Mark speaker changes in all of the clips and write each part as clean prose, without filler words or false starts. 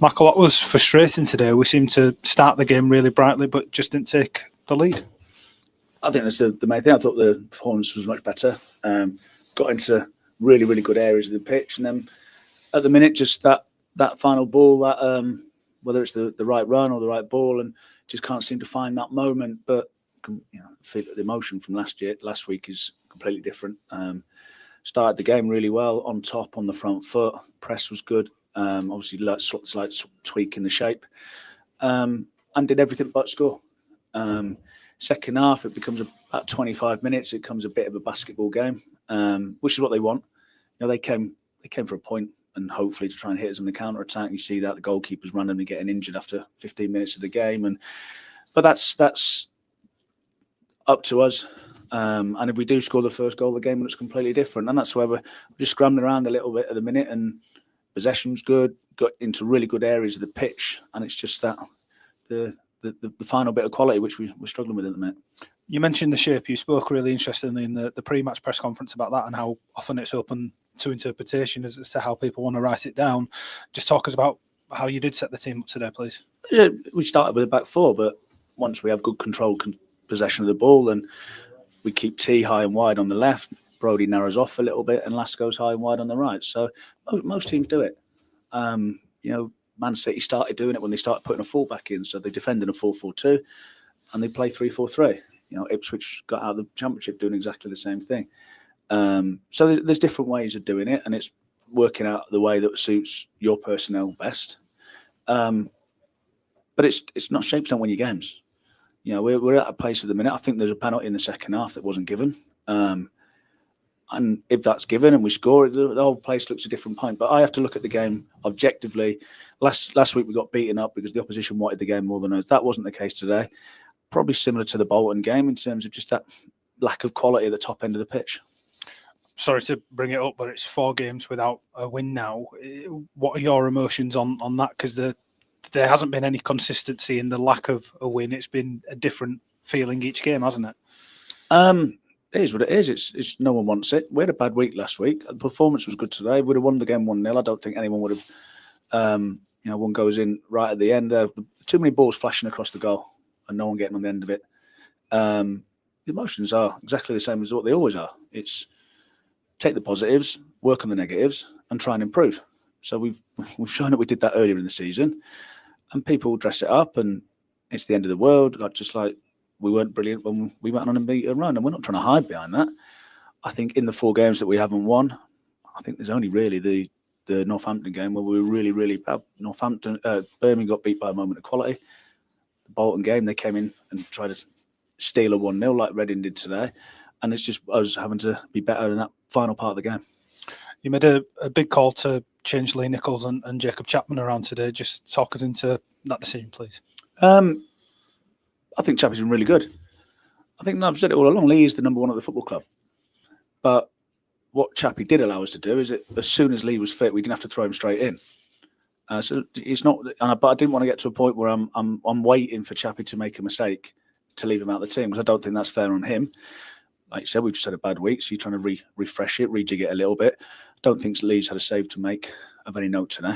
Speaker 1: Michael, what was frustrating today? We seemed to start the game really brightly, but just didn't take the lead.
Speaker 2: I think that's the main thing. I thought the performance was much better. Got into really, really good areas of the pitch, and then at the minute, just that final ball, that whether it's the right run or the right ball, and just can't seem to find that moment. But feel the emotion from last week is completely different. Started the game really well, on top, on the front foot. Press was good. Obviously, slight tweak in the shape, and did everything but score. Second half, it becomes about 25 minutes. It becomes a bit of a basketball game, which is what they want. They came for a point, and hopefully to try and hit us on the counter attack. You see that the goalkeeper's randomly getting injured after 15 minutes of the game, but that's up to us. And if we do score the first goal, the game looks completely different. And that's where we're just scrambling around a little bit at the minute. And possession's good, got into really good areas of the pitch, and it's just that the final bit of quality which we're struggling with at the minute.
Speaker 1: You mentioned the shape. You spoke really interestingly in the pre-match press conference about that and how often it's open to interpretation as to how people want to write it down. Just talk us about how you did set the team up today, please.
Speaker 2: Yeah, we started with a back four, but once we have good possession of the ball, and we keep T high and wide on the left, Brody narrows off a little bit, and Lass goes high and wide on the right. So most teams do it. Man City started doing it when they started putting a fullback in. So they defend in a 4-4-2 and they play 3-4-3. Ipswich got out of the Championship doing exactly the same thing. So there's different ways of doing it, and it's working out the way that suits your personnel best. But it's not shapes don't win your games. We're at a place at the minute. I think there's a penalty in the second half that wasn't given. And if that's given and we score, the whole place looks a different point. But I have to look at the game objectively. Last week we got beaten up because the opposition wanted the game more than us. That wasn't the case today. Probably similar to the Bolton game in terms of just that lack of quality at the top end of the pitch.
Speaker 1: Sorry to bring it up, but it's 4 games without a win now. What are your emotions on that? Because there hasn't been any consistency in the lack of a win. It's been a different feeling each game, hasn't it?
Speaker 2: It is what it is. It's no one wants it. We had a bad week last week. The performance was good today. We'd have won the game 1-0. I don't think anyone would have. One goes in right at the end. Too many balls flashing across the goal and no one getting on the end of it. The emotions are exactly the same as what they always are. It's take the positives, work on the negatives, and try and improve. So we've shown that we did that earlier in the season, and people dress it up, and it's the end of the world. Just like we weren't brilliant when we went on and beat a run, and we're not trying to hide behind that. I think in the 4 games that we haven't won, I think there's only really the Northampton game where we were really, really bad. Birmingham got beat by a moment of quality. The Bolton game, they came in and tried to steal a 1-0 like Reading did today, and it's just us having to be better in that final part of the game.
Speaker 1: You made a big call to change Lee Nichols and Jacob Chapman around today. Just talk us into that decision, please.
Speaker 2: I think Chappie's been really good. I think I've said it all along. Lee is the number 1 at the football club. But what Chappie did allow us to do is that as soon as Lee was fit, we didn't have to throw him straight in. So it's not. But I didn't want to get to a point where I'm waiting for Chappie to make a mistake to leave him out of the team, because I don't think that's fair on him. Like you said, we've just had a bad week, so you're trying to refresh it, rejig it a little bit. I don't think Lee's had a save to make of any note today.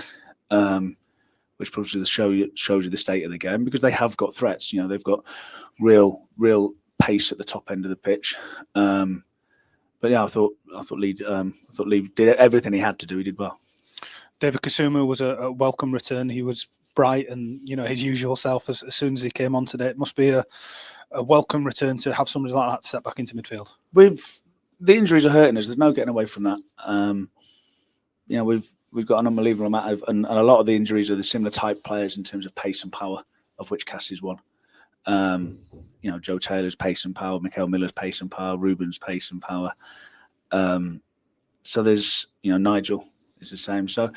Speaker 2: Which probably shows you the state of the game, because they have got threats. They've got real pace at the top end of the pitch. But yeah, I thought Lee did everything he had to do. He did well.
Speaker 1: David Kasuma was a welcome return. He was bright and his usual self as soon as he came on today. It must be a welcome return to have somebody like that step back into midfield.
Speaker 2: The injuries are hurting us. There's no getting away from that. We've got an unbelievable amount of, and a lot of the injuries are the similar type players in terms of pace and power, of which Cass is one. Joe Taylor's pace and power, Mikael Miller's pace and power, Ruben's pace and power. So there's, Nigel is the same. So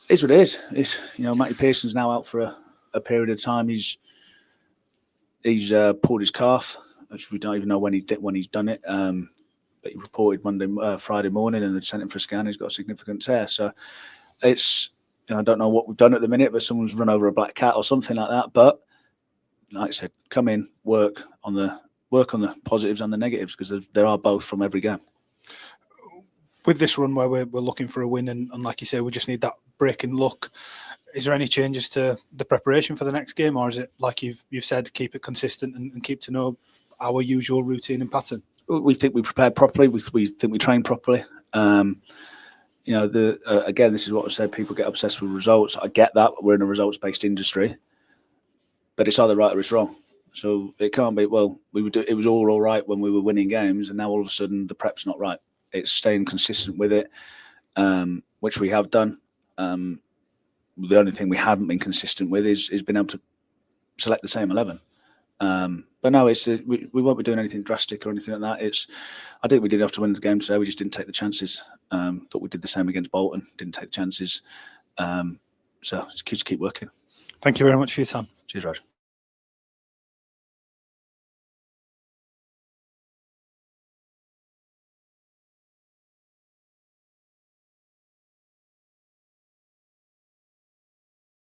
Speaker 2: it's what it is. It's, Matty Pearson's now out for a period of time. He's pulled his calf, which we don't even know when he's done it. But he reported Friday morning, and they sent him for a scan. He's got a significant tear. So it's, I don't know what we've done at the minute, but someone's run over a black cat or something like that. But like I said, come in, work on the positives and the negatives, because there are both from every game.
Speaker 1: With this run where we're looking for a win, and like you say, we just need that break in luck. is there any changes to the preparation for the next game, or is it like you've said, keep it consistent and keep to know our usual routine and pattern?
Speaker 2: We think we prepared properly. We think we trained properly. Again, this is what I said. People get obsessed with results. I get that. We're in a results-based industry, but it's either right or it's wrong. So it can't be. Well, it was all right when we were winning games, and now all of a sudden the prep's not right. It's staying consistent with it, which we have done. The only thing we haven't been consistent with is being able to select the same 11. But no, we won't be doing anything drastic or anything like that. I think we did have to win the game today. We just didn't take the chances. Thought we did the same against Bolton. Didn't take the chances. So just keep working.
Speaker 1: Thank you very much for your time.
Speaker 2: Cheers, Raj.